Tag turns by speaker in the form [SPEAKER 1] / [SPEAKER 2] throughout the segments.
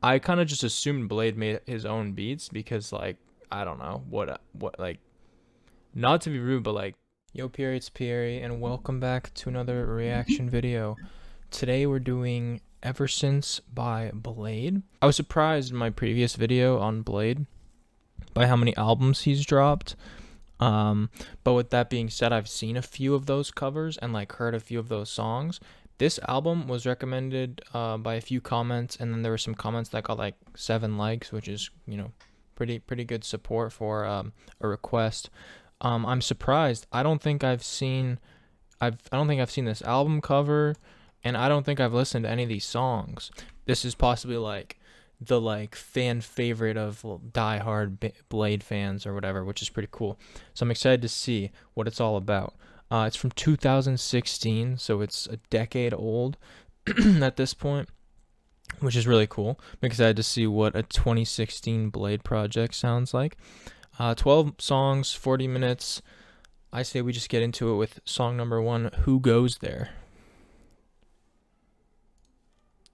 [SPEAKER 1] I kind of just assumed Blade made his own beats because like I don't know what like, not to be rude, but like, yo Pierre, it's Pierre and welcome back to another reaction video. Today we're doing Eversince by Bladee. I was surprised in my previous video on Bladee by how many albums he's dropped. But with that being said, I've seen a few of those covers and like heard a few of those songs. This album was recommended by a few comments, and then there were some comments that got like 7 likes, which is, you know, pretty good support for a request. I'm surprised. I don't think I've seen this album cover, and I don't think I've listened to any of these songs. This is possibly like the like fan favorite of diehard Bladee fans or whatever, which is pretty cool. So I'm excited to see what it's all about. It's from 2016, so it's a decade old at this point, which is really cool. I'm excited to see what a 2016 Bladee project sounds like. 12 songs, 40 minutes. I say we just get into it with song number 1, Who Goes There?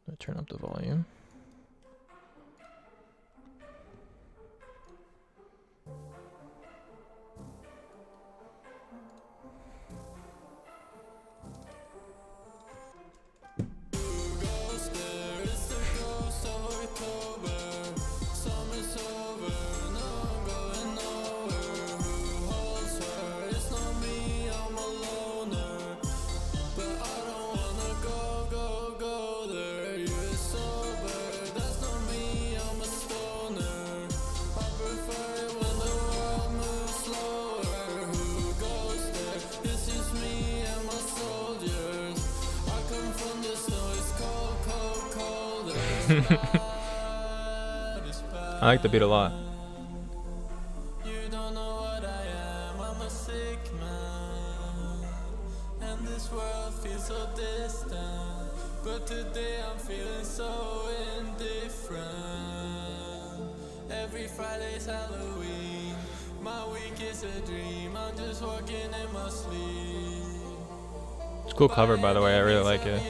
[SPEAKER 1] I'll turn up the volume. I like the beat a lot.
[SPEAKER 2] You don't know what I am, I'm a sick man, and this world feels so distant, but today I'm feeling so indifferent. Every Friday's Halloween, my week is a dream, I'm just walking in my sleep.
[SPEAKER 1] It's a cool cover, by the way, I really like it.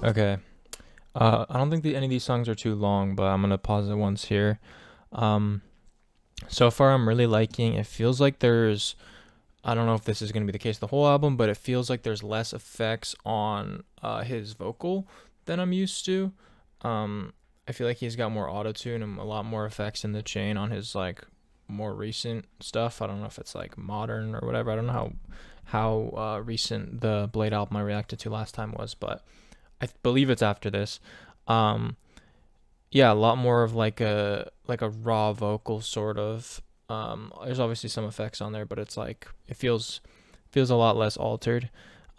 [SPEAKER 1] Okay. I don't think any of these songs are too long, but I'm gonna pause it once here. So far I'm really liking. It feels like there's, I don't know if this is gonna be the case the whole album, but it feels like there's less effects on his vocal than I'm used to. I feel like he's got more auto-tune and a lot more effects in the chain on his like more recent stuff. I don't know if it's like modern or whatever. I don't know how recent the Bladee album I reacted to last time was, but I believe it's after this. Yeah, a lot more of like a raw vocal sort of. There's obviously some effects on there, but it's like it feels a lot less altered.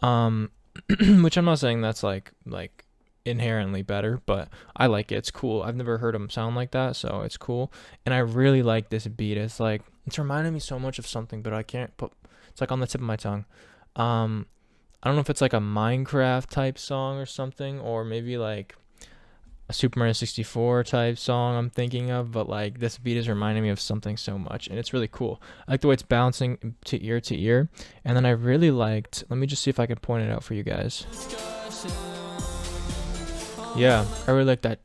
[SPEAKER 1] Which I'm not saying that's like inherently better, but I like it. It's cool. I've never heard him sound like that, so it's cool. And I really like this beat. It's like it's reminding me so much of something, but I can't put. It's like on the tip of my tongue. I don't know if it's like a Minecraft type song or something, or maybe like a Super Mario 64 type song I'm thinking of, but like this beat is reminding me of something so much, and it's really cool. I like the way it's bouncing to ear, and then I really liked, let me just see if I can point it out for you guys. Yeah, I really like that.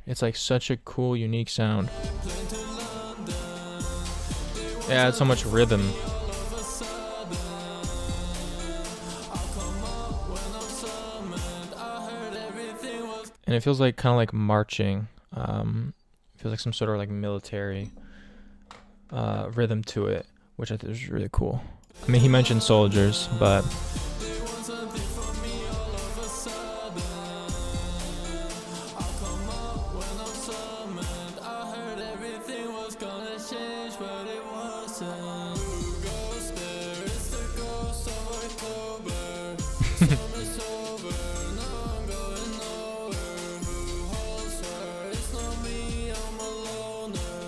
[SPEAKER 1] It's like such a cool, unique sound. It adds so much rhythm. And it feels like kind of like marching. Feels like some sort of like military rhythm to it, which I think is really cool. I mean, he mentioned soldiers, but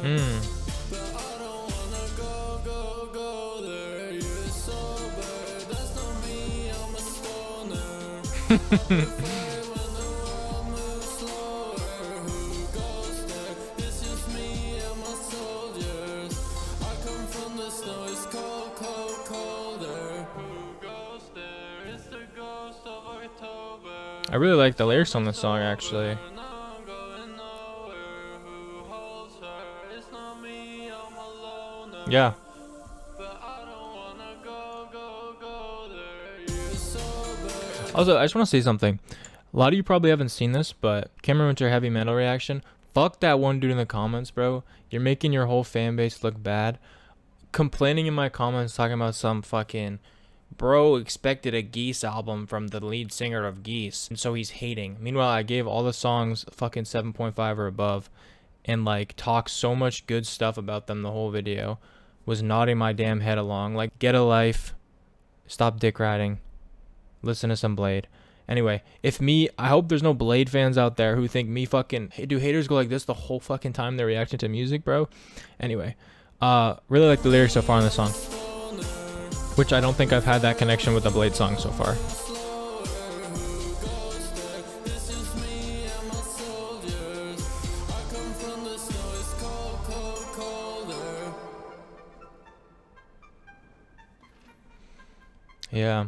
[SPEAKER 1] Mm. I really like the lyrics on this song, actually. Yeah. Also, I just want to say something. A lot of you probably haven't seen this, but Cameron Winter heavy metal reaction. Fuck that one dude in the comments, bro. You're making your whole fan base look bad. Complaining in my comments, talking about some fucking bro expected a Geese album from the lead singer of Geese, and so he's hating. Meanwhile, I gave all the songs fucking 7.5 or above, and like talked so much good stuff about them the whole video. Was nodding my damn head along. Like, get a life. Stop dick riding. Listen to some Bladee. Anyway, I hope there's no Bladee fans out there who think me fucking, hey, do haters go like this the whole fucking time they're reacting to music, bro? Anyway, really like the lyrics so far on this song, which I don't think I've had that connection with the Bladee song so far. Yeah.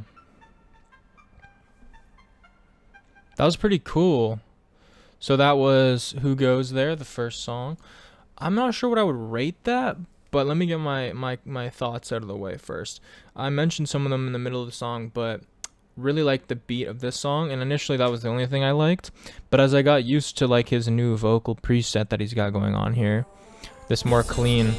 [SPEAKER 1] That was pretty cool. So that was Who Goes There, the first song. I'm not sure what I would rate that, but let me get my thoughts out of the way first. I mentioned some of them in the middle of the song, but really liked the beat of this song, and initially that was the only thing I liked. But as I got used to like his new vocal preset that he's got going on here, this more clean,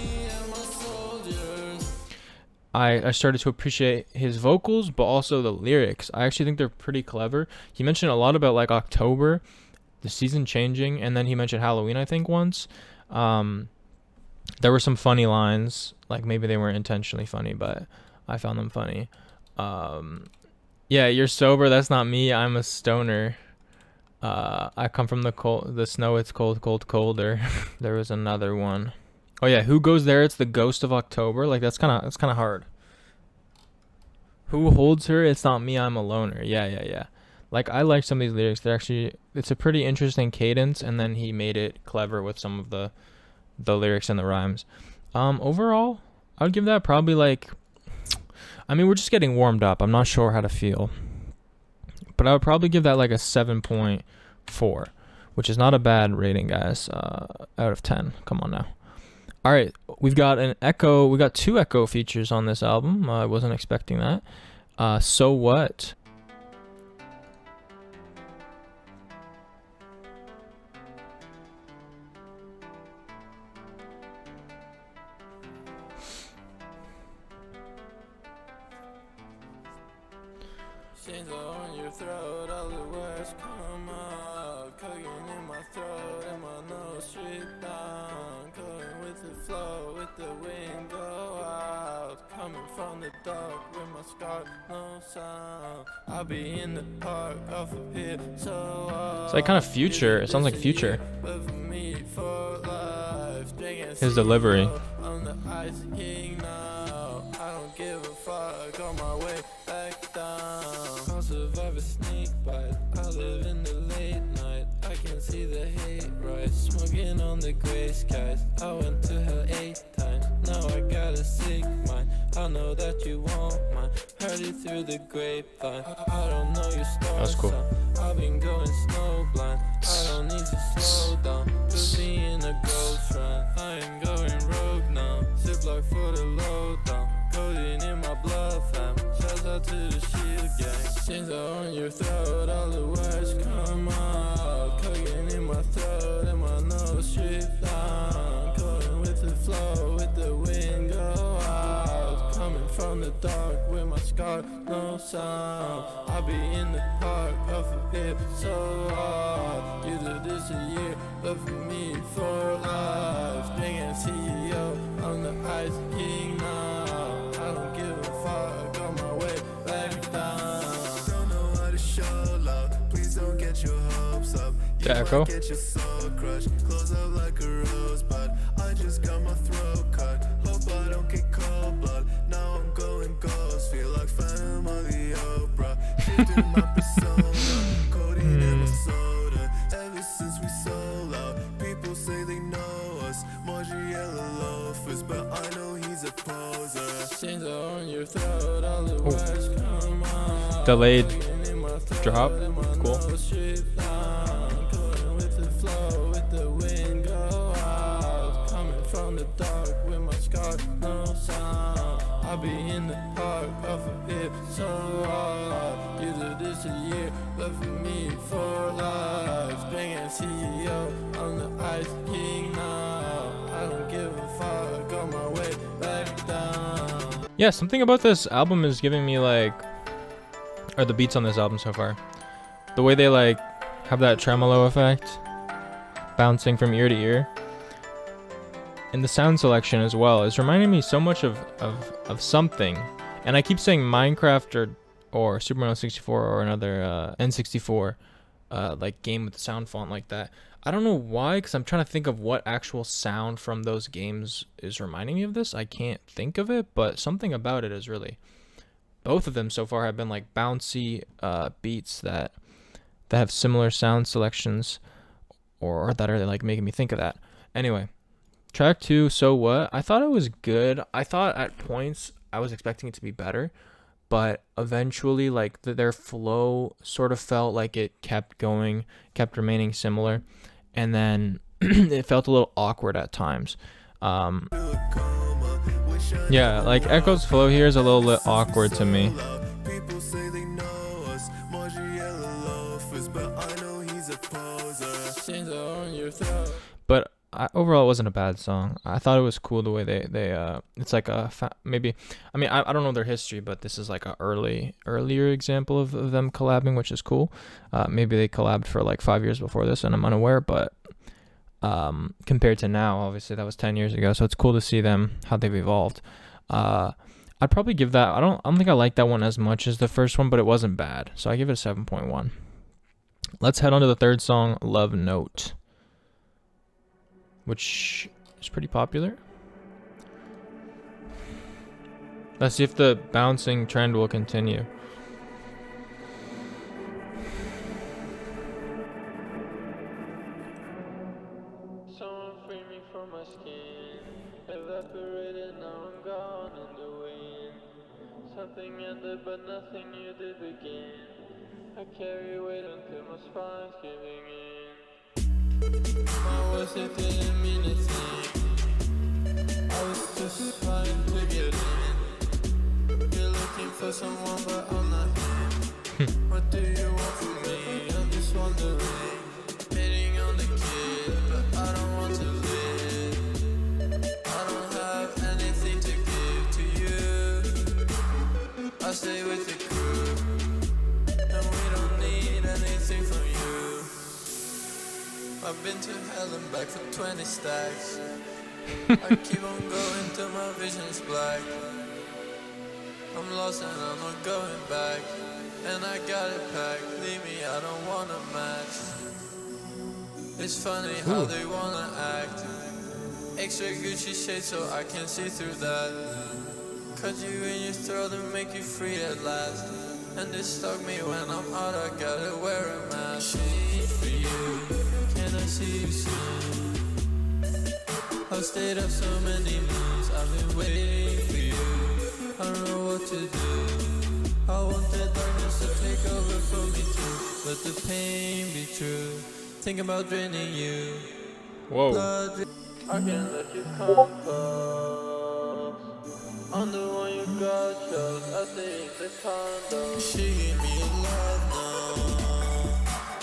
[SPEAKER 1] I started to appreciate his vocals, but also the lyrics. I actually think they're pretty clever. He mentioned a lot about like October, the season changing, and then he mentioned Halloween, I think, once. There were some funny lines, like maybe they weren't intentionally funny, but I found them funny. Yeah, you're sober, that's not me, I'm a stoner. I come from the snow, it's cold, cold, colder. There was another one. Oh yeah, Who Goes There? It's the ghost of October. Like that's kind of hard. Who holds her? It's not me, I'm a loner. Yeah. Like I like some of these lyrics. It's a pretty interesting cadence, and then he made it clever with some of the lyrics and the rhymes. Overall, I would give that probably like, I mean, we're just getting warmed up. I'm not sure how to feel, but I would probably give that like a 7.4, which is not a bad rating, guys. Out of 10. Come on now. All right, we got two Ecco features on this album. I wasn't expecting that. So What?
[SPEAKER 2] Chains on your throat, all the words come out. Cooking in my throat and my nose straight down. Going with the flow, with the wind go out. Coming from the dark with my scar, no sound. I'll be in the park off of here, so
[SPEAKER 1] It's like kind of Future. It sounds like Future. His delivery.
[SPEAKER 2] I'm the ice king now. I don't give a fuck, on my way back down. I'll survive a sneak bite. I live in the late night. I can see the hate rise. Smoking on the gray skies. I went to hell 8 times. Now I got a sick mind. I know that you won't mind. Heard it through the grapevine. I don't know your story.
[SPEAKER 1] That's cool.
[SPEAKER 2] I've been going snowblind. I don't need to slow down. Just be in a ghost run. I am going rogue now. Ziploc for the lowdown. Codeine in my blood, fam. Shouts out to the shield gang. Chains are on your throat, all the words come out. Cooking in my throat and my nose straight down. Going with the flow, with the wind go out. Coming from the dark with my scar, no sound. I'll be in the park off a bit so hard. You do this a year, but for me for life. Drinking CEO, I'm the ice king now. I don't give a fuck, on my way back down.
[SPEAKER 3] Don't know how to show love, please don't get your hopes up.
[SPEAKER 1] To Echo.
[SPEAKER 2] Get your soul crushed, close up like a rosebud. I just got my throat cut. Hope I don't get cold blood. Now I'm going ghost. Feel like Phantom of the Opera. Shifting my persona. Codeine in my soda. Ever since we sold out, people say they know us. Margie yellow loafers, but I know he's a poser. Chains on your throat, all the words come out.
[SPEAKER 1] Delayed drop. Cool.
[SPEAKER 2] With the wind go out, coming from the dark with my scar, no sound. I'll be in the park off of it so hard. You do this a year, but for me for life. Banging CEO, I'm the ice king now. I don't give a fuck, on my way back down.
[SPEAKER 1] Yeah, something about this album is giving me like, or the beats on this album so far, the way they like have that tremolo effect bouncing from ear to ear, and the sound selection as well is reminding me so much of something. And I keep saying Minecraft or Super Mario 64 or another N64 like game with the sound font like that. I don't know why, because I'm trying to think of what actual sound from those games is reminding me of this. I can't think of it, but something about it is really, both of them so far have been like bouncy beats that have similar sound selections, or that are like making me think of that. Anyway, track 2, So What? I thought it was good. I thought at points I was expecting it to be better, but eventually like their flow sort of felt like it kept remaining similar, and then it felt a little awkward at times. Yeah, like Echo's flow here is a little bit awkward to me. But overall, it wasn't a bad song. I thought it was cool the way they it's like maybe, I mean, I don't know their history, but this is like a earlier example of them collabing, which is cool. Maybe they collabed for like 5 years before this, and I'm unaware, but compared to now, obviously that was 10 years ago, so it's cool to see them, how they've evolved. I'd probably give that, I don't think I like that one as much as the first one, but it wasn't bad, so I give it a 7.1. Let's head on to the third song, Lovenote, which is pretty popular. Let's see if the bouncing trend will continue.
[SPEAKER 2] Someone free me from my skin. Evaporated, now I'm gone in the wind. Something ended, but nothing new did begin. I carry weight until my spine's giving in. My words, it didn't mean a thing. I was just trying to get in. You're looking for someone, but I'm not him. What do you want from me? I'm just wondering. Hitting on the kid, but I don't want to live. I don't have anything to give to you. I stay with the crew, and we don't need anything from you. I've been to hell and back for 20 stacks. I keep on going till my vision's black. I'm lost and I'm not going back. And I got it packed, leave me, I don't wanna match. It's funny how they wanna act. Extra Gucci shade so I can see through that. Cut you in your throat and make you free at last. And they stalk me when I'm out, I gotta wear a mask. For you, can I see you soon? I've stayed up so many months, I've been waiting for you. I don't know what to do. I want that darkness to take over for me too. Let the pain be true. Think about draining you.
[SPEAKER 1] Whoa.
[SPEAKER 2] Blood, I can't let you come close. I'm the one you got chose. I stay in the condo. She gave me love now,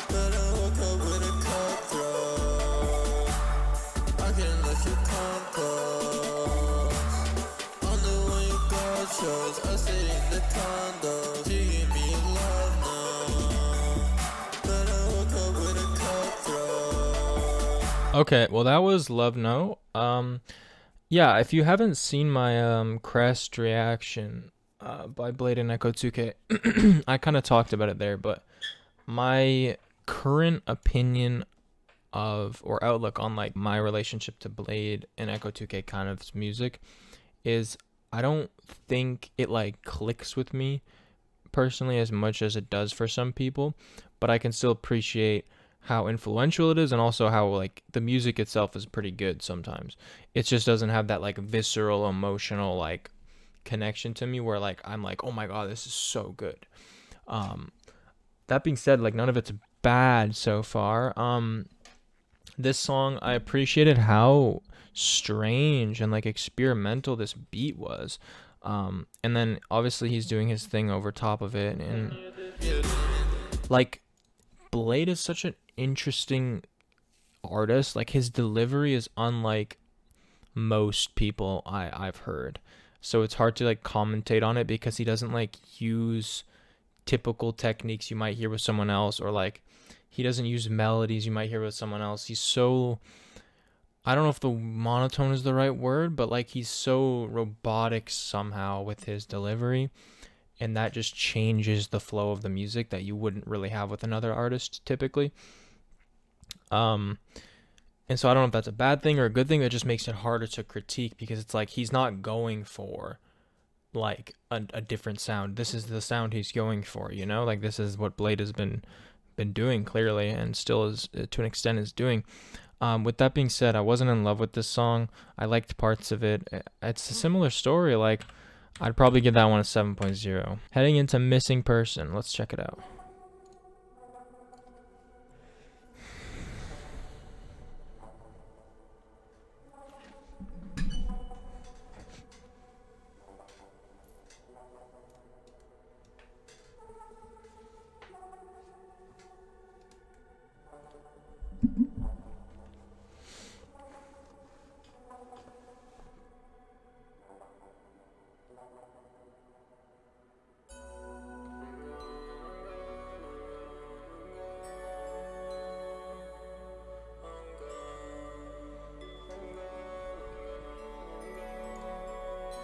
[SPEAKER 2] but I woke up with a cutthroat. I can't let you come close. I'm the one you got chose. I stay in the condo. She gave me love now, but I woke up with a cutthroat.
[SPEAKER 1] Okay, well that was Lovenote. Yeah, if you haven't seen my Crest reaction by Bladee and Ecco2k, I kind of talked about it there, but my current opinion of, or outlook on like my relationship to Bladee and Ecco2k kind of music is, I don't think it like clicks with me personally as much as it does for some people, but I can still appreciate how influential it is, and also how like the music itself is pretty good sometimes. It just doesn't have that like visceral emotional like connection to me where like I'm like, oh my god, this is so good. That being said, like none of it's bad so far. This song, I appreciated how strange and like experimental this beat was. And then obviously he's doing his thing over top of it, and like Bladee is such an interesting artist. Like his delivery is unlike most people I've heard. So it's hard to like commentate on it because he doesn't like use typical techniques you might hear with someone else, or like he doesn't use melodies you might hear with someone else. He's so, I don't know if the monotone is the right word, but like he's so robotic somehow with his delivery, and that just changes the flow of the music that you wouldn't really have with another artist typically. And so I don't know if that's a bad thing or a good thing. That just makes it harder to critique because it's like he's not going for like a different sound. This is the sound he's going for, you know? Like this is what Bladee has been doing clearly, and still is to an extent is doing. With that being said, I wasn't in love with this song. I liked parts of it. It's a similar story. Like I'd probably give that one a 7.0. Heading into Missing Person. Let's check it out.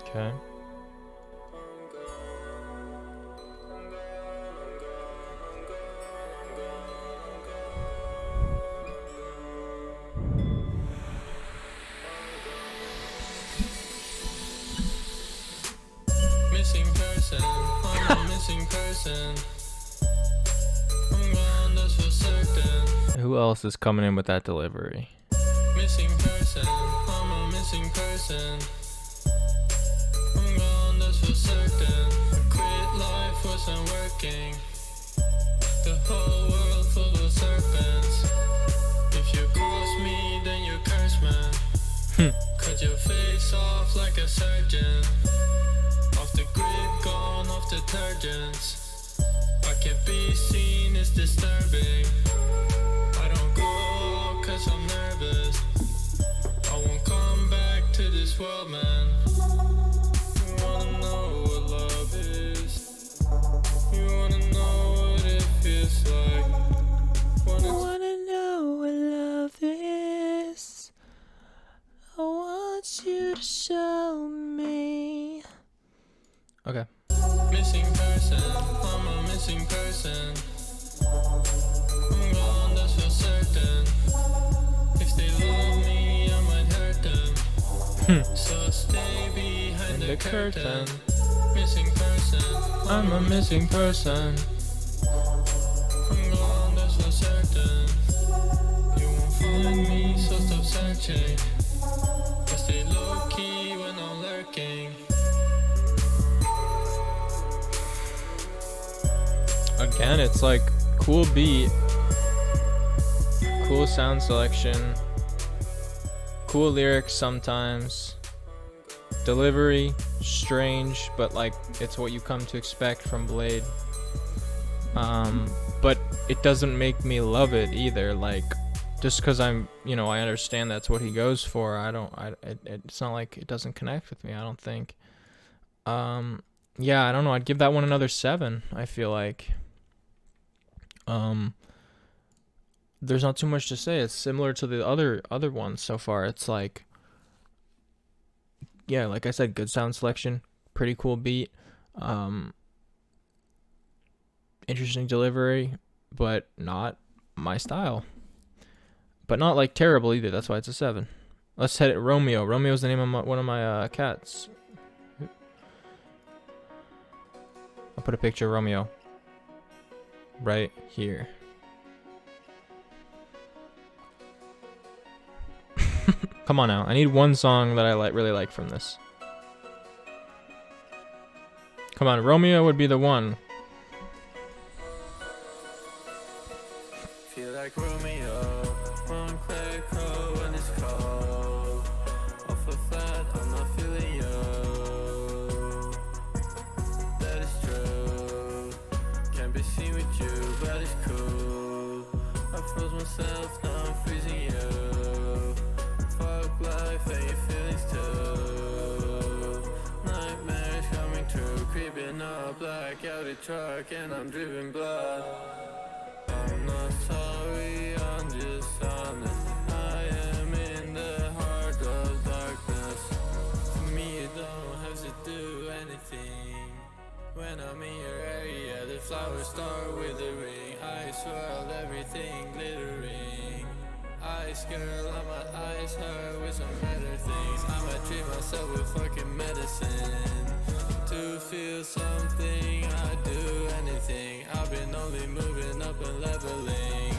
[SPEAKER 1] Okay.
[SPEAKER 2] Missing person, I'm a missing person. I'm gone, that's for certain.
[SPEAKER 1] Who else is coming in with that delivery?
[SPEAKER 2] Missing person, I'm a missing person. I'm gone, that's for certain. Quit life, wasn't working. The whole world full of serpents. If you cross me, then you curse, man. Cut your face off like a surgeon. Off the grid, gone off detergents. I can't be seen, it's disturbing. I don't go cause I'm nervous. I won't come back to this world, man. You wanna know what love is. You wanna know what it feels like.
[SPEAKER 1] Wanna know what love is. I want you to show me. Okay.
[SPEAKER 2] Missing person, I'm a missing person. I'm gone, that's for certain. If they love me, I might hurt them. So stay behind the curtain. Missing person,
[SPEAKER 1] I'm a missing person.
[SPEAKER 2] I'm gone, that's for certain. You won't find me, so stop searching. I stay low key when I'm lurking.
[SPEAKER 1] Again, it's like cool beat, cool sound selection, cool lyrics sometimes, delivery strange, but like it's what you come to expect from Bladee. But it doesn't make me love it either. Like just because I'm, I understand that's what he goes for. It's not like it doesn't connect with me, I don't think. Yeah, I don't know. I'd give that one another 7. I feel like. There's not too much to say. It's similar to the other ones so far. It's like, yeah, like I said, good sound selection, pretty cool beat, interesting delivery, but not my style. But not like terrible either. That's why it's a 7. Let's hit it. Romeo. Romeo's the name of one of my cats. I'll put a picture of Romeo right here. Come on now. I need one song that I really like from this. Come on, Romeo would be the one.
[SPEAKER 2] Feel like Romeo, one clear cold when it's cold. Off a flat, I'm not feeling you. That is true. Can't be seen with you, but it's cool. I froze myself, now I'm freezing you. Fuck life and your feelings too. Nightmares coming true, creeping up like out a truck, and I'm dripping blood. I'm not sorry, I'm just honest. I am in the heart of darkness. To me, you don't have to do anything. When I'm in your area, the flowers start withering. I swirl everything glittering. Ice girl, on my eyes hurt with some better things. I might treat myself with fucking medicine. To feel something, I do anything. I've been only moving up and leveling.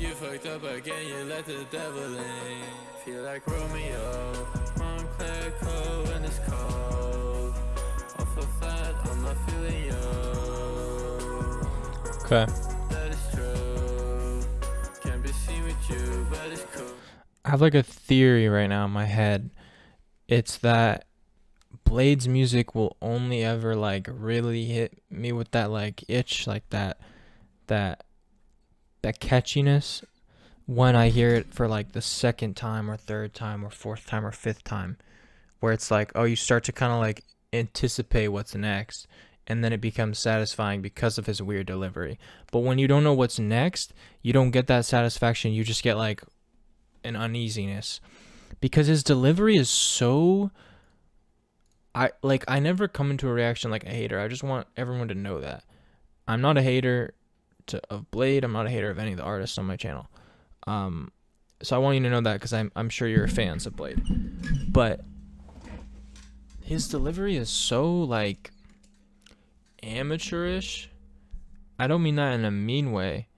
[SPEAKER 2] You fucked up again, you let the devil in. Feel like Romeo, one clear cold when it's cold. Off a flat, I'm not feeling you.
[SPEAKER 1] Okay.
[SPEAKER 2] That is true. Can't be seen with you, but it's cool.
[SPEAKER 1] I have like a theory right now in my head. It's that Blade's music will only ever like really hit me with that like itch, like that catchiness when I hear it for like the second time or third time or fourth time or fifth time, where it's like, oh, you start to kind of like anticipate what's next, and then it becomes satisfying because of his weird delivery. But when you don't know what's next, you don't get that satisfaction. You just get like an uneasiness because his delivery is so... I never come into a reaction like a hater. I just want everyone to know that I'm not a hater of Blade. I'm not a hater of any of the artists on my channel. So I want you to know that because I'm sure you're fans of Blade. But his delivery is so like amateurish. I don't mean that in a mean way.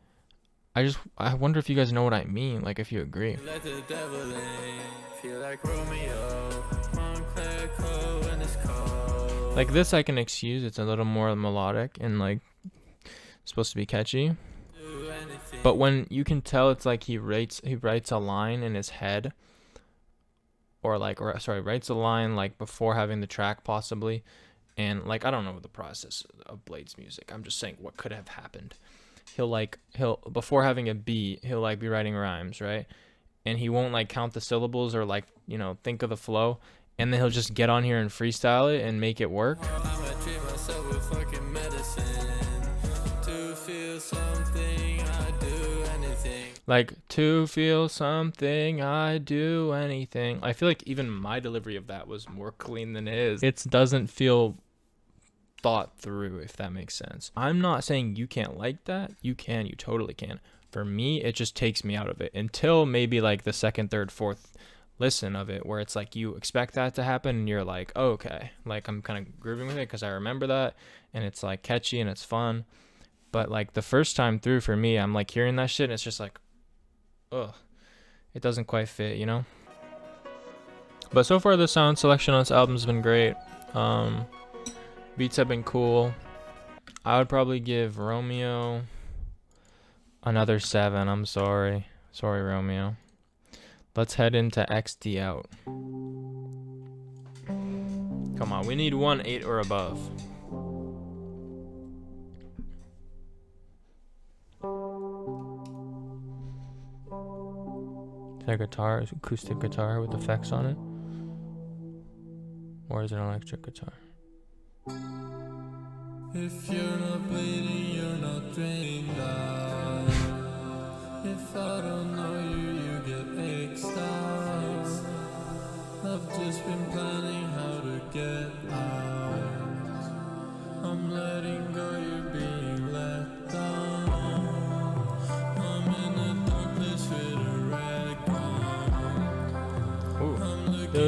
[SPEAKER 1] I wonder if you guys know what I mean, like if you agree.
[SPEAKER 2] Let the devil in. Feel like Romeo, one clear cold when it's cold.
[SPEAKER 1] Like this I can excuse. It's a little more melodic and like supposed to be catchy. But when you can tell it's like he writes a line in his head, writes a line like before having the track possibly, and like I don't know the process of Blade's music. I'm just saying what could have happened. He'll before having a beat, he'll like be writing rhymes, right? And he won't like count the syllables or like, you know, think of the flow, and then he'll just get on here and freestyle it and make it work.
[SPEAKER 2] I'ma treat myself with fucking medicine. To feel something, I do anything.
[SPEAKER 1] Like, to feel something, I do anything. I feel like even my delivery of that was more clean than his. It doesn't feel thought through, if that makes sense. I'm not saying you can't like that. You can, you totally can. For me, it just takes me out of it until maybe like the second, third, fourth listen of it, where it's like you expect that to happen and you're like, oh, okay, like I'm kind of grooving with it because I remember that and it's like catchy and it's fun. But like the first time through for me, I'm like hearing that shit and it's just like, ugh, it doesn't quite fit, you know? But so far the sound selection on this album has been great. Beats have been cool. I would probably give Romeo another 7. I'm sorry. Sorry, Romeo. Let's head into XD out. Come on, we need 1 8 or above. Is that a guitar, acoustic guitar with effects on it? Or is it an electric guitar?
[SPEAKER 2] If you're not bleeding, you're not drained out. If I don't know you, you get X'd out. I've just been planning how to get out. I'm letting go, you're being let down. I'm
[SPEAKER 1] Ooh.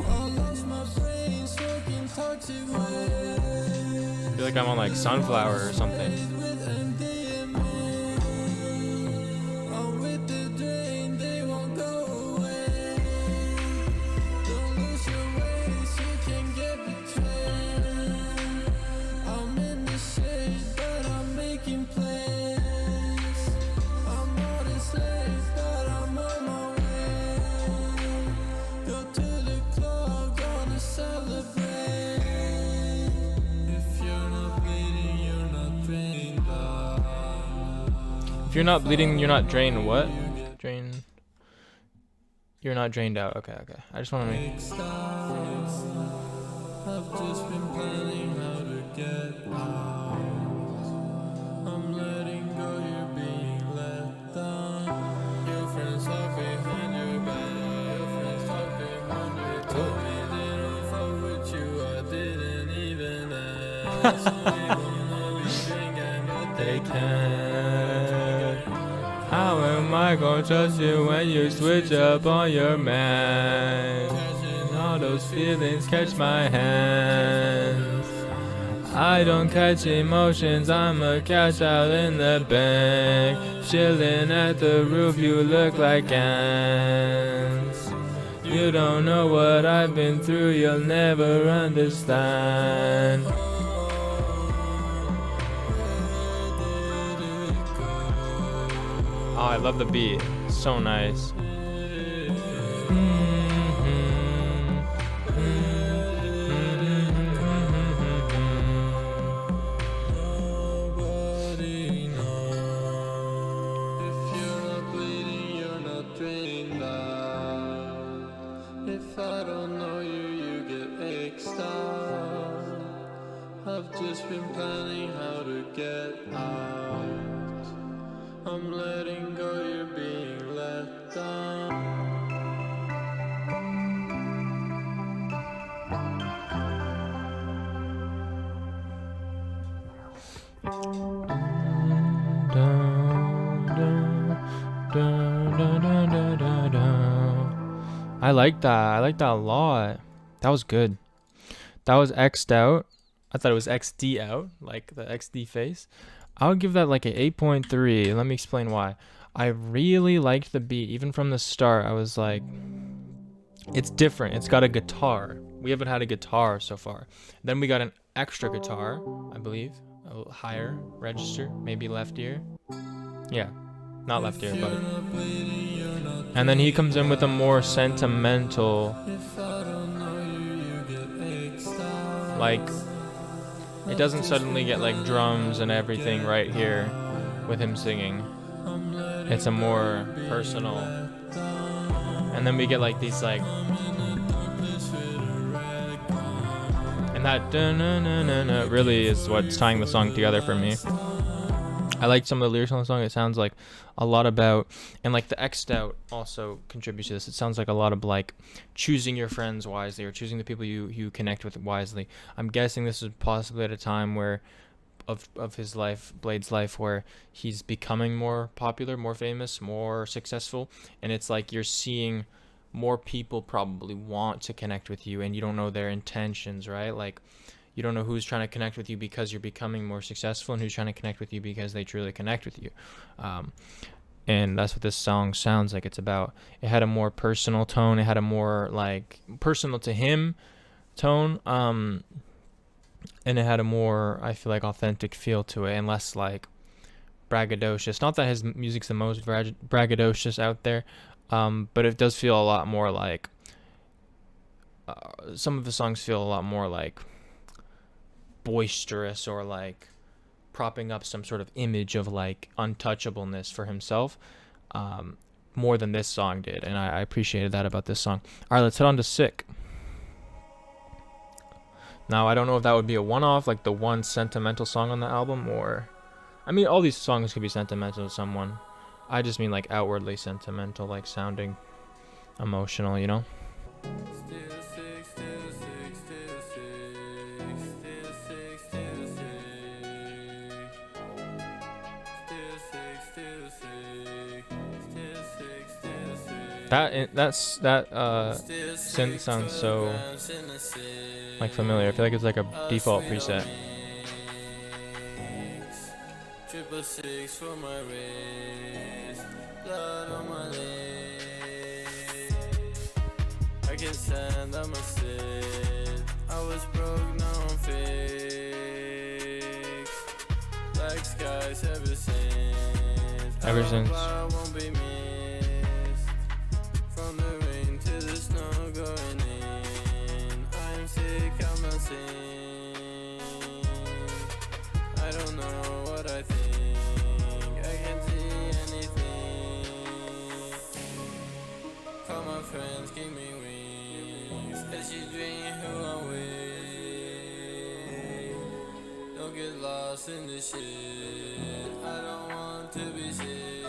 [SPEAKER 1] I feel like I'm on like Sunflower or something. If you're not bleeding, you're not drained. What? Drain. You're not drained out. Okay, okay. I just want to make.
[SPEAKER 2] I've just been planning how to get out. I'm letting go, you're being let down. Your friends talk behind your back. Your friends talk behind your back. Told me they don't fuck with you. I didn't even ask. They wanna be drinking, but they can't.
[SPEAKER 1] How am I gonna trust you when you switch up on your man? All those feelings catch my hands. I don't catch emotions, I'm a cash out in the bank. Chilling at the roof, you look like ants. You don't know what I've been through, you'll never understand. Oh, I love the beat. So nice.
[SPEAKER 2] nobody knows. If you're not bleeding, you're not drained out. If I don't know you, you get X'd out. I've just been planning how to get out. I'm letting go, you're being let down.
[SPEAKER 1] I like that. I like that a lot. That was good. That was X'd out. I thought it was XD out, like the XD face. I would give that like a 8.3. Let me explain why. I really liked the beat. Even from the start, I was like, it's different. It's got a guitar. We haven't had a guitar so far. Then we got an extra guitar, I believe. A little higher register, maybe left ear. Yeah, not left ear, but. And then he comes in with a more sentimental, like, it doesn't suddenly get like drums and everything right here with him singing. It's a more personal. And then we get like these like, and that da-na-na-na-na really is what's tying the song together for me. I like some of the lyrics on the song. It sounds like a lot about, and like the X'd out also contributes to this. It sounds like a lot of like choosing your friends wisely or choosing the people you connect with wisely. I'm guessing this is possibly at a time where of his life, Blade's life, where he's becoming more popular, more famous, more successful, and it's like you're seeing more people probably want to connect with you and you don't know their intentions, right? Like you don't know who's trying to connect with you because you're becoming more successful and who's trying to connect with you because they truly connect with you. And that's what this song sounds like it's about. It had a more personal tone. It had a more like personal to him tone. And it had a more, I feel like, authentic feel to it and less like braggadocious. Not that his music's the most braggadocious out there, but it does feel a lot more like, some of the songs feel a lot more like boisterous or like propping up some sort of image of like untouchableness for himself, more than this song did, and I appreciated that about this song. All right, let's head on to Sick. Now I don't know if that would be a one-off, like the one sentimental song on the album, or I mean all these songs could be sentimental to someone. I just mean like outwardly sentimental, like sounding emotional, you know.
[SPEAKER 2] Still sick, still sick, still sick, still sick, still sick, still sick, still sick, still sick, still sick.
[SPEAKER 1] That synth sounds so like familiar. I feel like it's like a default preset.
[SPEAKER 2] Triple six for my wrist, blood on my leg. I can stand, I'm a sit. I was broke, now I'm fixed. Black skies ever since.
[SPEAKER 1] Ever since.
[SPEAKER 2] I won't be missed. From the rain to the snow going in. I'm sick, I'm not sane. I don't know what I think. I can't see anything. Call my friends, give me wings. As you dream who I'm with. Don't get lost in the shit. I don't want to be sick.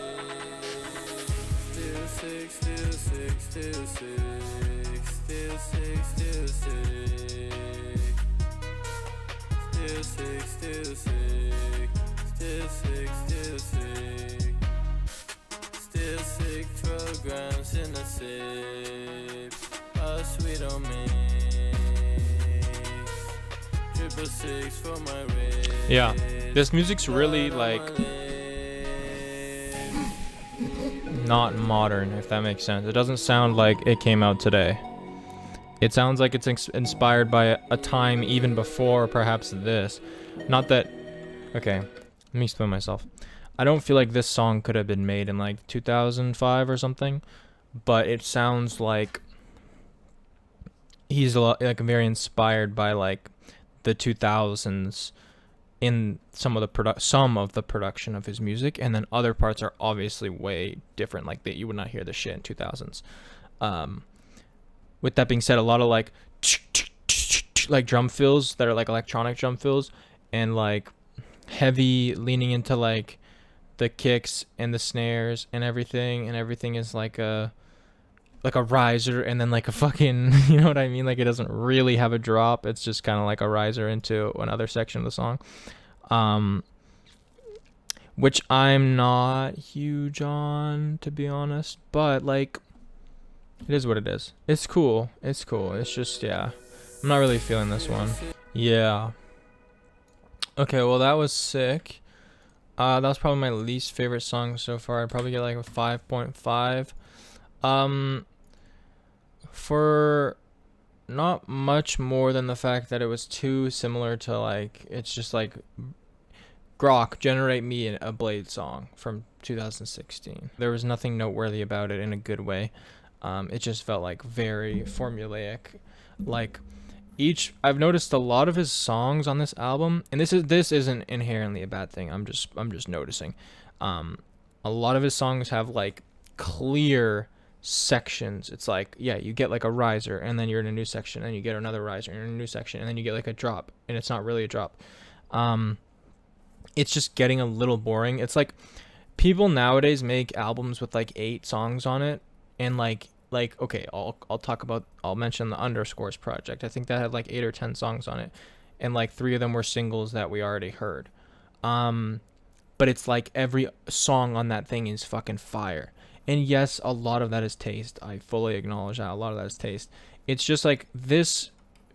[SPEAKER 2] Still sick, still sick, still sick, still sick, still sick. Still sick, still sick, still sick, still sick. Still sick, 12 grams in a sip. Us we don't mix. Triple six for my wrist.
[SPEAKER 1] Yeah, this music's really like not modern, if that makes sense. It doesn't sound like it came out today. It sounds like it's inspired by a time even before perhaps this. Not that... Okay, let me explain myself. I don't feel like this song could have been made in like 2005 or something, but it sounds like he's like very inspired by like the 2000s in some of the production of his music, and then other parts are obviously way different. Like that, you would not hear this shit in 2000s. With that being said, a lot of like drum fills that are like electronic drum fills, and like heavy leaning into like the kicks and the snares and everything is like a riser, and then like a fucking, you know what I mean? Like it doesn't really have a drop. It's just kind of like a riser into another section of the song. Which I'm not huge on, to be honest, but like it is what it is. It's cool. It's cool. It's just, yeah. I'm not really feeling this one. Yeah. Okay, well, that was sick. That was probably my least favorite song so far. I'd probably get like a 5.5. For not much more than the fact that it was too similar to like, it's just like, Grok, generate me a Blade song from 2016. There was nothing noteworthy about it in a good way. It just felt like very formulaic. Like I've noticed a lot of his songs on this album, and this isn't inherently a bad thing. I'm just noticing. A lot of his songs have like clear sections. It's like, yeah, you get like a riser, and then you're in a new section, and you get another riser, and you're in a new section, and then you get like a drop, and it's not really a drop. It's just getting a little boring. It's like people nowadays make albums with like 8 songs on it, and like okay, I'll mention the Underscores project. I think that had like 8 or 10 songs on it, and like 3 of them were singles that we already heard. But it's like every song on that thing is fucking fire. And yes, a lot of that is taste. I fully acknowledge that a lot of that is taste. It's just like this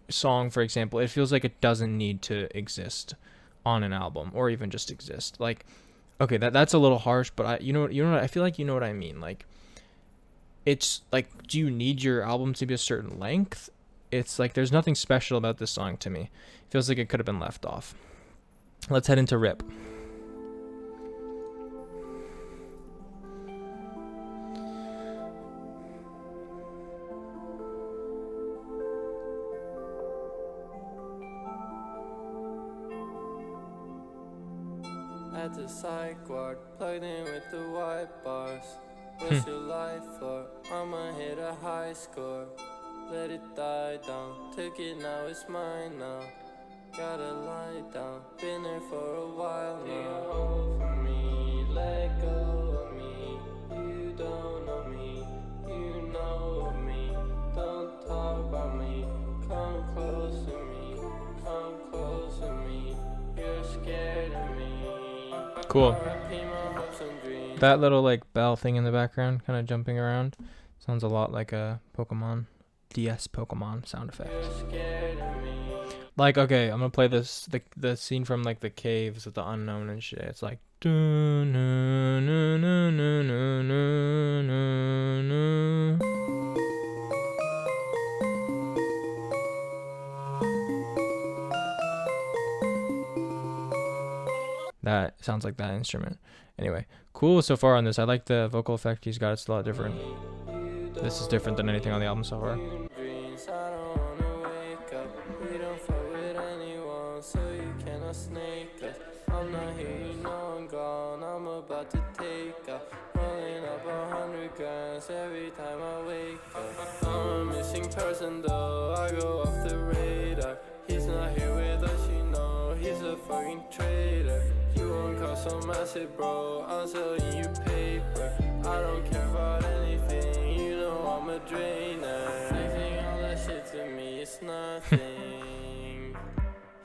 [SPEAKER 1] song, for example, it feels like it doesn't need to exist on an album, or even just exist. Like, okay, that's a little harsh, but I feel like you know what I mean. Like, it's like, do you need your album to be a certain length? It's like there's nothing special about this song to me. It feels like it could have been left off. Let's head into Rip.
[SPEAKER 2] At the psych ward, plugged in with the white bars. What's your life for? I'ma hit a high score. Let it die down. Took it, now it's mine now. Gotta lie down. Been there for a while now. Hold for me, let go of me. You don't know me, you know me. Don't talk.
[SPEAKER 1] Cool. That little like bell thing in the background, kind of jumping around, sounds a lot like a Pokemon DS Pokemon sound effect. Like, okay, I'm gonna play this the scene from like the caves with the unknown and shit. It's like that sounds like that instrument. Anyway, cool so far on this. I like the vocal effect he's got. It's a lot different. This is different than anything on the album so far. I'm not here, you know I'm gone. I'm about to take off, rolling up 100 grams every time I wake up. I'm a missing person though, I go off the radar. He's not here with us, you know, he's a fucking traitor. You won't cost so massive, bro, I'm selling you paper. I don't care about anything, you know I'm a drainer. Saying all that shit to me, it's nothing.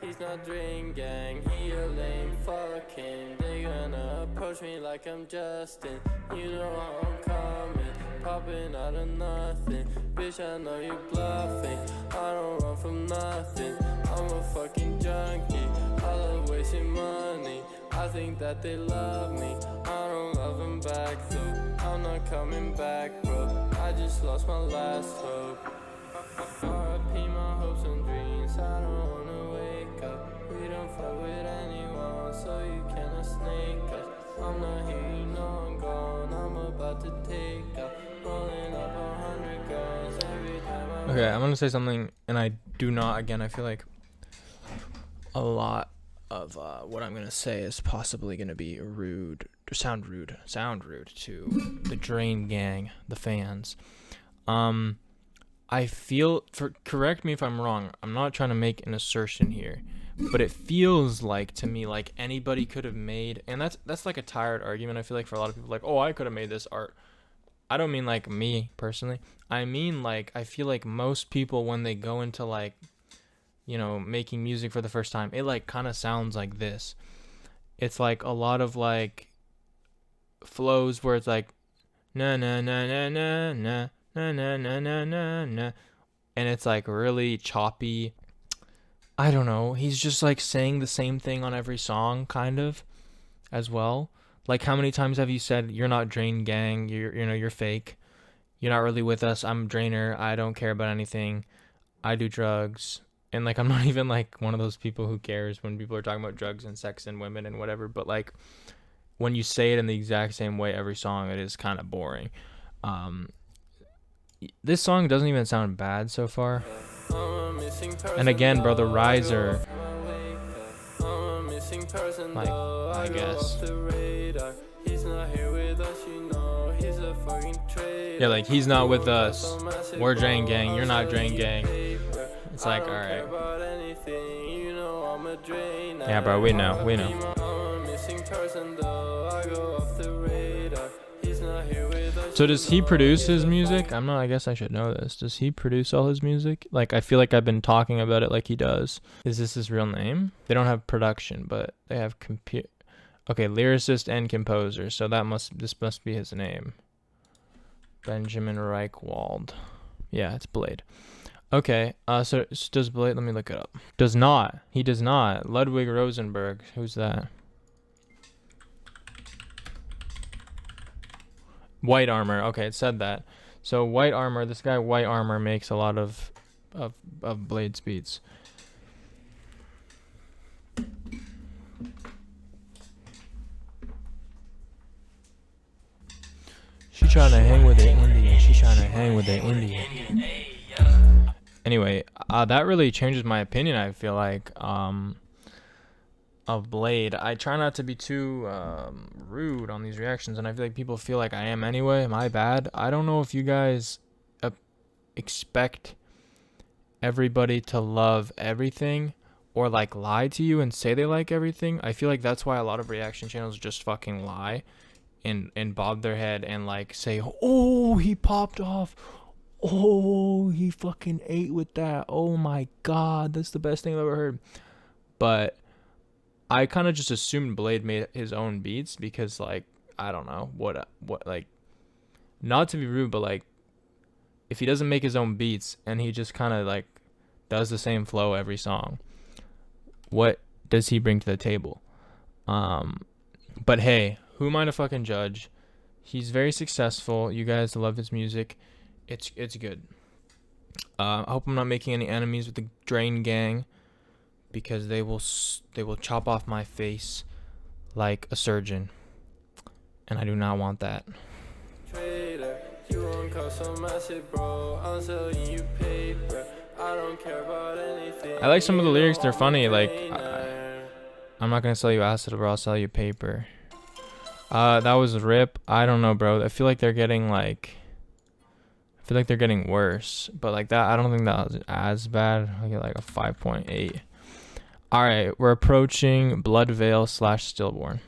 [SPEAKER 1] He's not drain gang, he a lame fucking. They gonna approach me like I'm Justin. You know how I'm coming, popping out of nothing. Bitch, I know you bluffing, I don't run from nothing. I'm a fucking junkie, I love wasting money. I think that they love me, I don't love them back though. I'm not coming back, bro, I just lost my last hope. RIP my hopes and dreams, I don't wanna wake up. We don't fuck with anyone, so you cannot snake us. I'm not here, you know I'm gone, I'm about to take off, rolling up 100 grams every time I... Okay, I'm gonna say something, and I do not, again, I feel like a lot of what I'm gonna say is possibly gonna be rude, or sound rude to the Drain Gang, the fans. I feel, correct me if I'm wrong, I'm not trying to make an assertion here, but it feels like to me like anybody could have made, and that's like a tired argument, I feel like, for a lot of people, like, oh, I could have made this art. I don't mean like me personally, I mean like I feel like most people, when they go into like, you know, making music for the first time, it like kind of sounds like this. It's like a lot of like flows where it's like na na na na na na na na na na na na, and it's like really choppy. I don't know, he's just like saying the same thing on every song kind of as well. Like, how many times have you said you're not Drain Gang, you're fake, you're not really with us, I'm Drainer, I don't care about anything, I do drugs. And like, I'm not even like one of those people who cares when people are talking about drugs and sex and women and whatever, but like when you say it in the exact same way every song, it is kind of boring. This song doesn't even sound bad so far. And again, bro, the riser, like, I guess. Yeah, like, he's not with us, we're Drain Gang, you're not Drain Gang. It's like, alright. Yeah, bro, we know. So does he produce his music? I guess I should know this. Does he produce all his music? Like, I feel like I've been talking about it like he does. Is this his real name? They don't have production, but they have okay, lyricist and composer. So this must be his name. Benjamin Reichwald. Yeah, it's Bladee. Okay, so does Bladee, let me look it up. Does not. He does not. Ludwig Rosenberg. Who's that? White Armor. Okay, it said that. So White Armor, this guy White Armor makes a lot of Blade's beats. She trying to hang with the Indian. She trying to hang with the Indian. Anyway, that really changes my opinion, I feel like, of Bladee. I try not to be too rude on these reactions, and I feel like people feel like I am anyway. My bad. I don't know if you guys expect everybody to love everything or like lie to you and say they like everything. I feel like that's why a lot of reaction channels just fucking lie and bob their head and like say, oh, he popped off, oh, he fucking ate with that, oh my god, that's the best thing I've ever heard. But I kind of just assumed Blade made his own beats because like I don't know what like, not to be rude, but like if he doesn't make his own beats and he just kind of like does the same flow every song, what does he bring to the table? But hey, who am I to fucking judge? He's very successful. You guys love his music. It's good. I hope I'm not making any enemies with the Drain Gang, because they will chop off my face like a surgeon, and I do not want that.
[SPEAKER 2] Trader, you won't cost so massive, bro. I'm selling you paper. I don't care about anything.
[SPEAKER 1] I like some of the lyrics. They're funny. Like, I'm not gonna sell you acid, bro. I'll sell you paper. That was RIP. I don't know, bro. I feel like they're getting like, I feel like they're getting worse. But like that, I don't think that was as bad. I get like a 5.8. All right, we're approaching Bloodveil / Stillborn.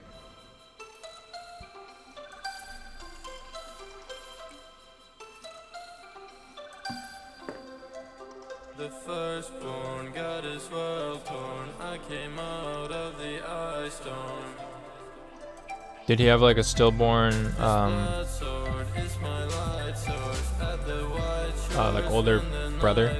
[SPEAKER 2] The firstborn got his world torn. I came out of the ice storm.
[SPEAKER 1] Did he have like a stillborn, like older brother?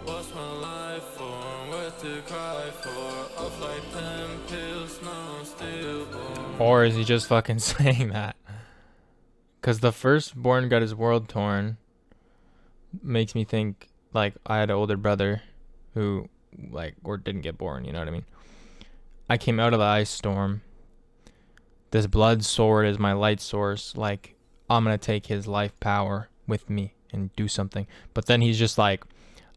[SPEAKER 2] What's my life for? What to cry for? Off like 10 pills, no stillborn.
[SPEAKER 1] Or is he just fucking saying that? Because the firstborn got his world torn makes me think like I had an older brother who like, or didn't get born, you know what I mean? I came out of the ice storm. This blood sword is my light source. Like, I'm gonna take his life power with me and do something. But then he's just like,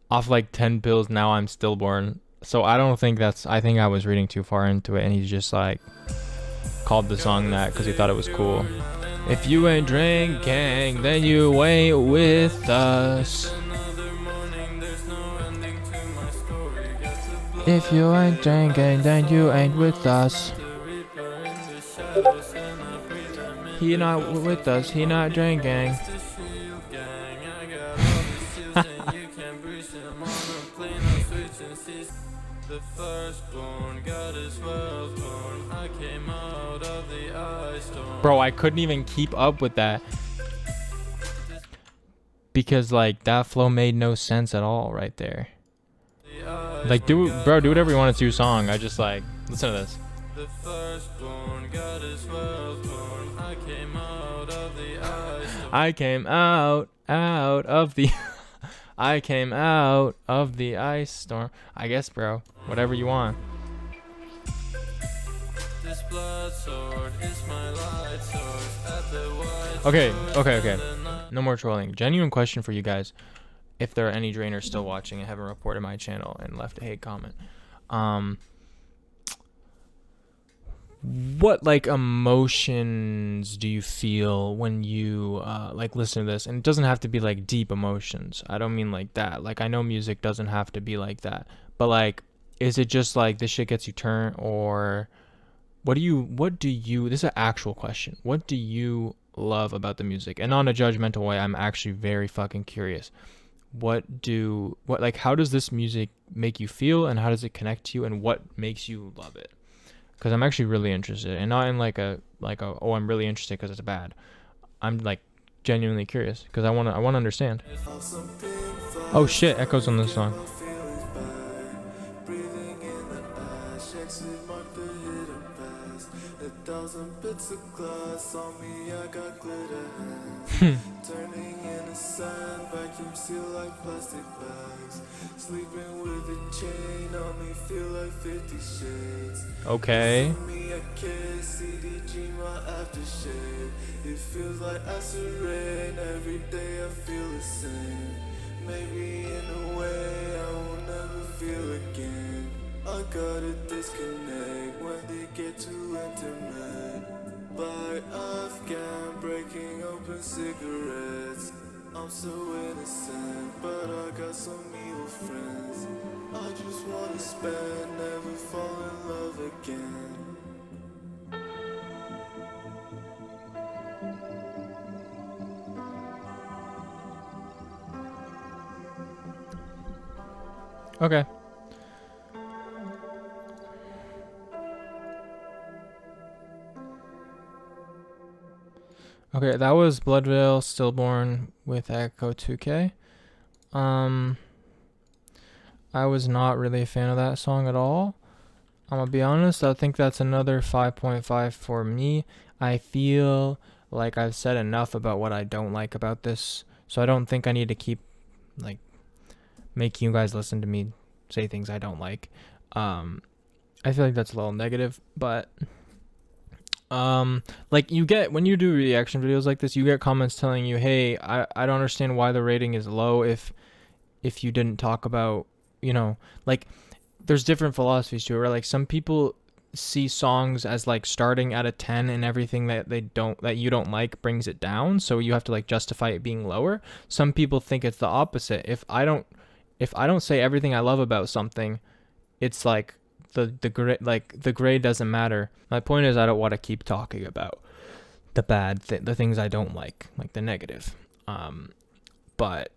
[SPEAKER 1] off like 10 pills, now I'm stillborn. So I don't think that's, I think I was reading too far into it, and he's just like called the song that because he thought it was cool. If you ain't drinking, then you ain't with us. If you ain't drinking, then you ain't with us. He not with us, he not drinking.
[SPEAKER 2] The firstborn got his world torn. I came out of the ice storm.
[SPEAKER 1] Bro, I couldn't even keep up with that. Because like that flow made no sense at all right there. Like do whatever you want to do song. I just like listen to this.
[SPEAKER 2] The firstborn got his world torn. I came out of the ice storm.
[SPEAKER 1] I came out of the I came out of the ice storm. I guess, bro. Whatever you want.
[SPEAKER 2] This blood sword is my light source at the white.
[SPEAKER 1] Okay. No more trolling. Genuine question for you guys. If there are any drainers still watching and haven't reported my channel and left a hate comment. What like emotions do you feel when you like listen to this? And it doesn't have to be like deep emotions. I don't mean like that. Like I know music doesn't have to be like that. But like, is it just like this shit gets you turned, or what do you this is an actual question. What do you love about the music? And not in a judgmental way, I'm actually very fucking curious. How does this music make you feel, and how does it connect to you, and what makes you love it? Because I'm actually really interested, and not in like a oh, I'm really interested because it's bad. I'm like genuinely curious because I want to understand. Oh shit, Echo's on this song.
[SPEAKER 2] Bits of glass on me, I got glitter turning in the sun, vacuum seal like plastic bags. Sleeping with a chain on me, feel like 50 shades.
[SPEAKER 1] Okay.
[SPEAKER 2] Me a kiss, CDG my aftershave. It feels like acid rain, every day I feel the same. Maybe in a way I will never feel again. I gotta disconnect when they get too intimate. By Afghan, breaking open cigarettes. I'm so innocent, but I got some evil friends. I just wanna spend, never fall in love again.
[SPEAKER 1] Okay. Okay, that was Bloodveil, Stillborn with Ecco2k. I was not really a fan of that song at all. I'm gonna be honest, I think that's another 5.5 for me. I feel like I've said enough about what I don't like about this, so I don't think I need to keep like making you guys listen to me say things I don't like. I feel like that's a little negative, but like you get when you do reaction videos like this, you get comments telling you, hey, I don't understand why the rating is low if you didn't talk about, you know, like there's different philosophies to it, right? Like some people see songs as like starting at a 10 and everything that you don't like brings it down, so you have to like justify it being lower. Some people think it's the opposite. If I don't say everything I love about something, it's like the grade doesn't matter. My point is I don't want to keep talking about the things I don't like the negative. But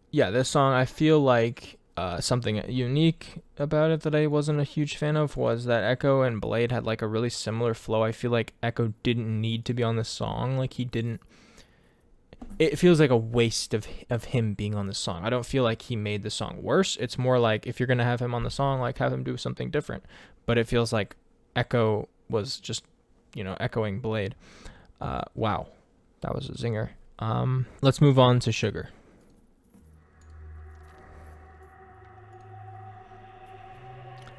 [SPEAKER 1] yeah, this song, I feel like something unique about it that I wasn't a huge fan of was that Ecco and Bladee had like a really similar flow. I feel like Ecco didn't need to be on this song. Like it feels like a waste of him being on the song. I don't feel like he made the song worse. It's more like if you're gonna have him on the song, like have him do something different. But it feels like Ecco was just, you know, echoing Bladee. Wow, that was a zinger. Let's move on to Sugar.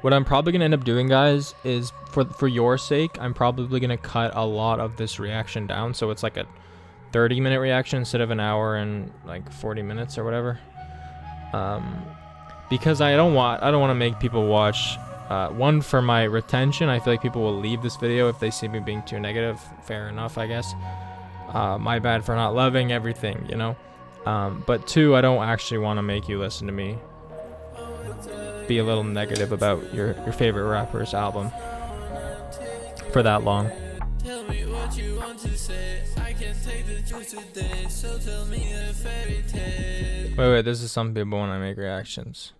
[SPEAKER 1] What I'm probably gonna end up doing, guys, is for your sake, I'm probably gonna cut a lot of this reaction down, so it's like a 30-minute reaction instead of an hour and like 40 minutes or whatever. Because I don't want to make people watch. One, for my retention, I feel like people will leave this video if they see me being too negative. Fair enough, I guess. My bad for not loving everything, you know. But two, I don't actually want to make you listen to me be a little negative about your favorite rapper's album for that long.
[SPEAKER 2] Tell me what you want to say. I can take the juice today, so tell me a fairy tale.
[SPEAKER 1] Wait, this is some people when I make reactions.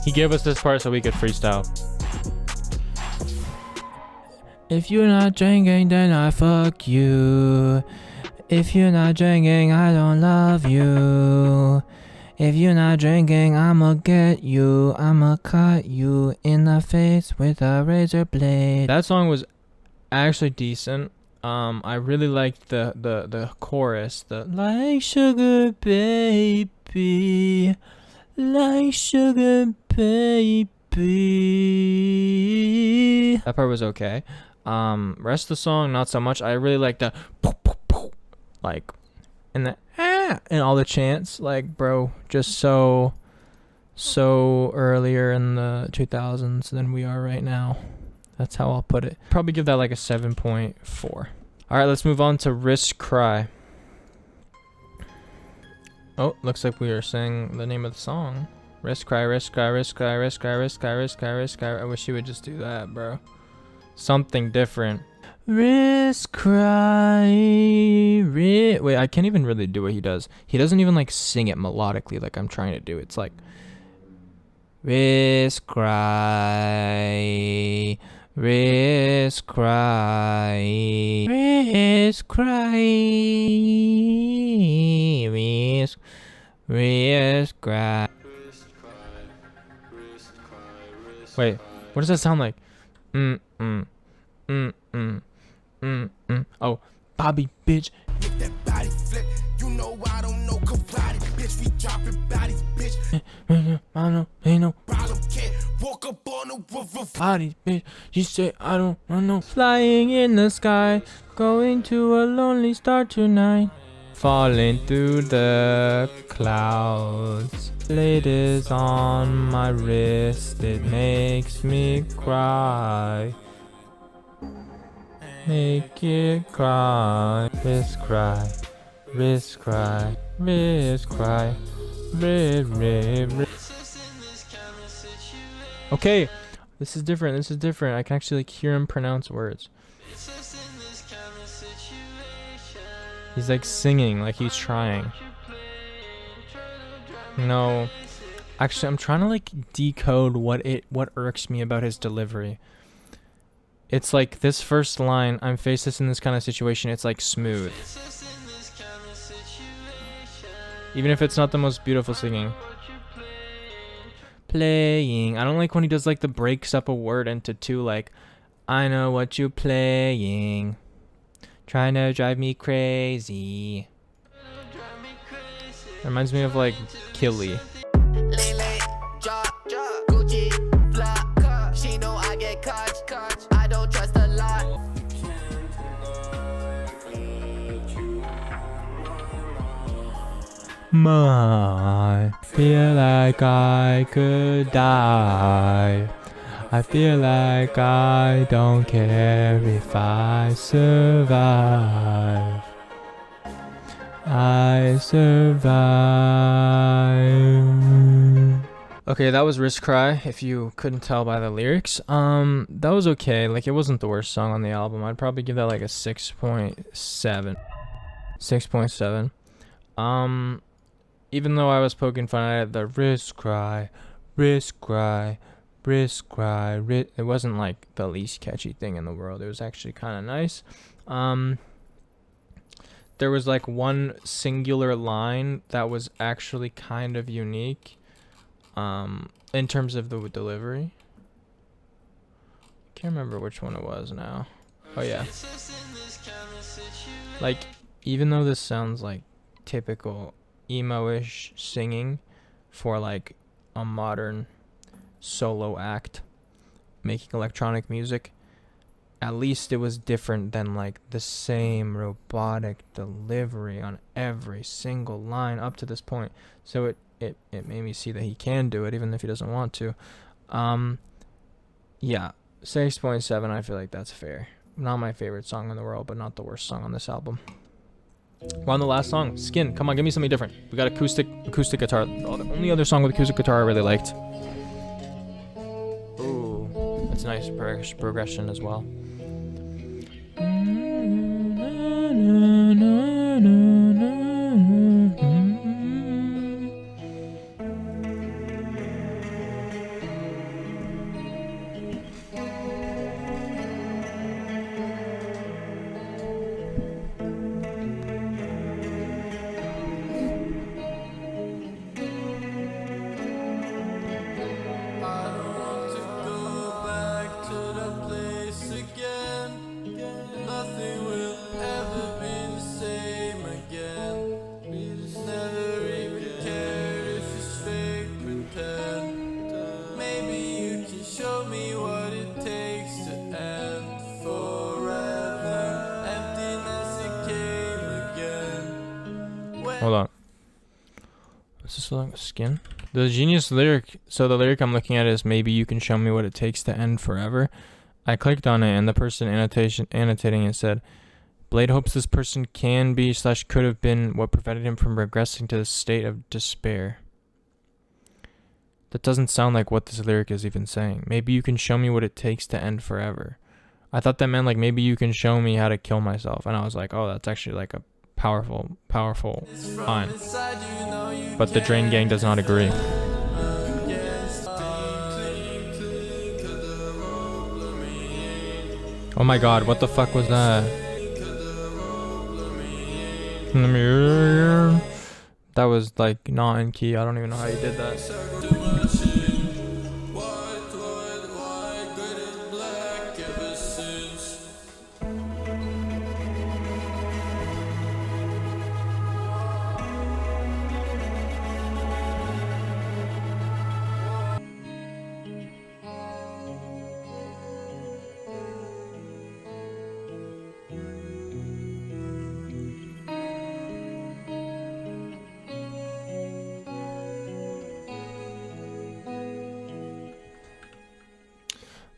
[SPEAKER 1] He gave us this part so we could freestyle. If you're not drinking, then I fuck you. If you're not drinking, I don't love you. If you're not drinking, I'ma get you. I'ma cut you in the face with a razor blade. That song was actually decent. I really liked the chorus. The like sugar baby, like sugar baby. That part was okay. Rest of the song, not so much. I really like the like and the and all the chants. Like, bro, just so earlier in the 2000s than we are right now. That's how I'll put it. Probably give that like a 7.4. All right, let's move on to Risk Cry. Oh, looks like we are saying the name of the song. Risk Cry, Risk Cry, Risk Cry, Risk Cry, Risk Cry, Risk Cry, Risk Cry. I wish you would just do that, bro. Something different. Risk Cry. Wait, I can't even really do what he does. He doesn't even like sing it melodically like I'm trying to do. It's like Risk Cry. Risk Cry. Risk Cry. Risk Cry. Wait, what does that sound like? Oh, Bobby, bitch.
[SPEAKER 3] Get that body flip. You know I don't know karate, bitch. We dropping bodies, bitch.
[SPEAKER 1] I don't ain't no
[SPEAKER 3] Problem can't walk up on a roof.
[SPEAKER 1] bodies, bitch. You say I don't know. Flying in the sky, Going to a lonely star tonight. Falling through the clouds. Blade is on my wrist. It makes me cry. Make it cry. Wrist cry. Wrist cry. Wrist cry. Okay, this is different. This is different. I can actually like hear him pronounce words. He's like singing, like he's trying. No, actually, I'm trying to like decode what irks me about his delivery. It's like this first line, I'm faceless in this kind of situation. It's like smooth, even if it's not the most beautiful singing. Playing. I don't like when he does like the breaks up a word into two. Like, I know what you're playing. Trying to drive me crazy. It reminds me of like Killy. I feel like I could die. I feel like I don't care if I survive. I survive. Okay, that was Risk Cry, if you couldn't tell by the lyrics. That was okay. Like, it wasn't the worst song on the album. I'd probably give that like a 6.7. 6.7. Even though I was poking fun at the Risk Cry, Risk Cry, Risk Cry, it wasn't like the least catchy thing in the world. It was actually kind of nice. There was like one singular line that was actually kind of unique in terms of the delivery. Can't remember which one it was now. Oh yeah. Like, even though this sounds like typical emo-ish singing for like a modern solo act making electronic music, at least it was different than like the same robotic delivery on every single line up to this point. So it made me see that he can do it even if he doesn't want to. Yeah, 6.7. I feel like that's fair. Not my favorite song in the world, but not the worst song on this album. We're on the last song, Skin. Come on, give me something different. We got acoustic guitar. Oh, the only other song with acoustic guitar I really liked. Ooh, that's nice progression as well. Hold on. Is this like Skin? The genius lyric. So the lyric I'm looking at is, maybe you can show me what it takes to end forever. I clicked on it and the person annotating it said, Blade hopes this person can be / could have been what prevented him from regressing to the state of despair. That doesn't sound like what this lyric is even saying. Maybe you can show me what it takes to end forever. I thought that meant like, maybe you can show me how to kill myself. And I was like, oh, that's actually like a powerful line. But the Drain Gang does not agree. Oh my god, what the fuck was that? That was like not in key. I don't even know how you did that.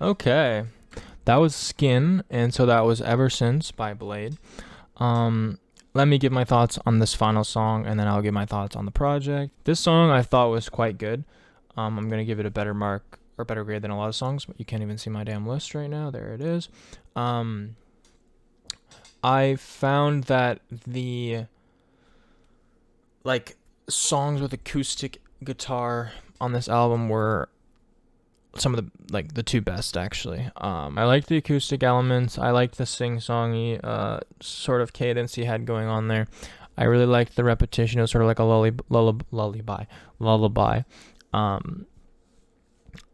[SPEAKER 1] Okay, that was Skin, and so that was Eversince by Bladee. Let me give my thoughts on this final song, and then I'll give my thoughts on the project. This song I thought was quite good. I'm gonna give it a better mark or better grade than a lot of songs, but you can't even see my damn list right now. There it is. I found that the like songs with acoustic guitar on this album were some of the two best actually. I liked the acoustic elements. I liked the sing-songy sort of cadence he had going on there. I really liked the repetition. It was sort of like a lullaby.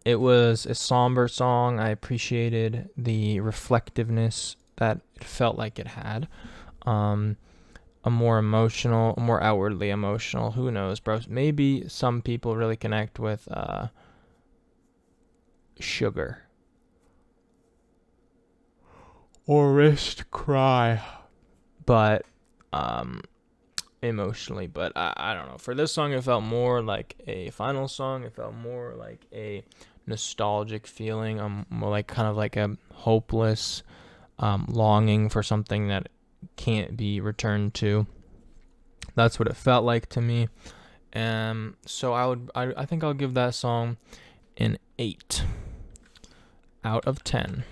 [SPEAKER 1] It was a somber song. I appreciated the reflectiveness that it felt like it had. A more emotional, more outwardly emotional. Who knows, bro? Maybe some people really connect with Sugar or Wrist Cry, but emotionally. But I don't know. For this song, it felt more like a final song. It felt more like a nostalgic feeling. More like kind of like a hopeless longing for something that can't be returned to. That's what it felt like to me. So I think I'll give that song an 8 out of 10.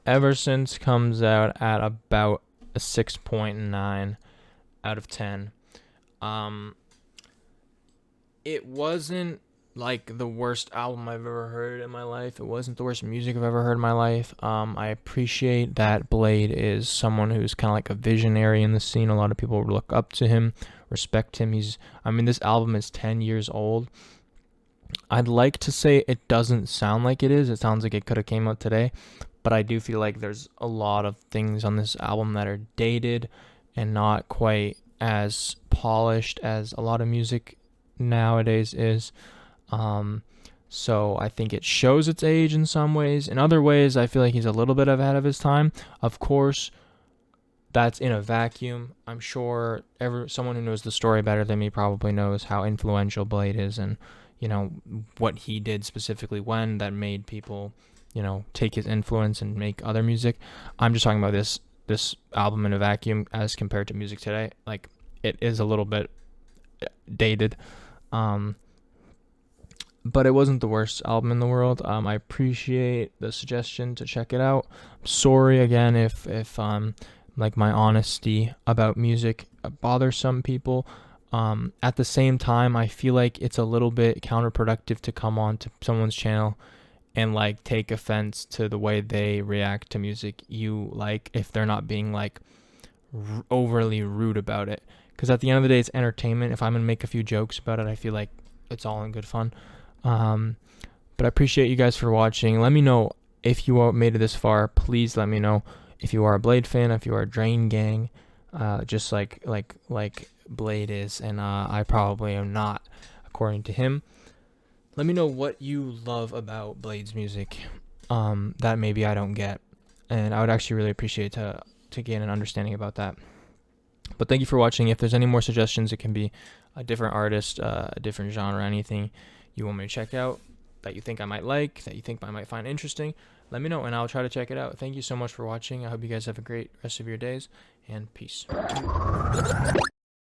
[SPEAKER 1] Eversince comes out at about a 6.9 out of 10. It wasn't like the worst album I've ever heard in my life. It wasn't the worst music I've ever heard in my life. I appreciate that Bladee is someone who's kind of like a visionary in the scene. A lot of people look up to him, respect him. This album is 10 years old. I'd like to say it doesn't sound like it is. It sounds like it could have came out today, but I do feel like there's a lot of things on this album that are dated and not quite as polished as a lot of music nowadays is. So I think it shows its age in some ways. In other ways, I feel like he's a little bit ahead of his time. Of course, that's in a vacuum. I'm sure someone who knows the story better than me probably knows how influential Bladee is, and what he did specifically when that made people take his influence and make other music. I'm just talking about this album in a vacuum as compared to music today. Like, it is a little bit dated, but it wasn't the worst album in the world. I appreciate the suggestion to check it out. I'm sorry again if like my honesty about music bothers some people. At the same time, I feel like it's a little bit counterproductive to come on to someone's channel and like take offense to the way they react to music you like, if they're not being like overly rude about it. Because at the end of the day, it's entertainment. If I'm gonna make a few jokes about it, I feel like it's all in good fun. But I appreciate you guys for watching. Let me know if you made it this far. Please let me know if you are a Bladee fan, if you are a Drain Gang, just like Bladee is, and I probably am not, according to him. Let me know what you love about Bladee's music that maybe I don't get, and I would actually really appreciate to gain an understanding about that. But thank you for watching. If there's any more suggestions, it can be a different artist, a different genre, anything you want me to check out that you think I might like, that you think I might find interesting, let me know and I'll try to check it out. Thank you so much for watching. I hope you guys have a great rest of your days, and peace.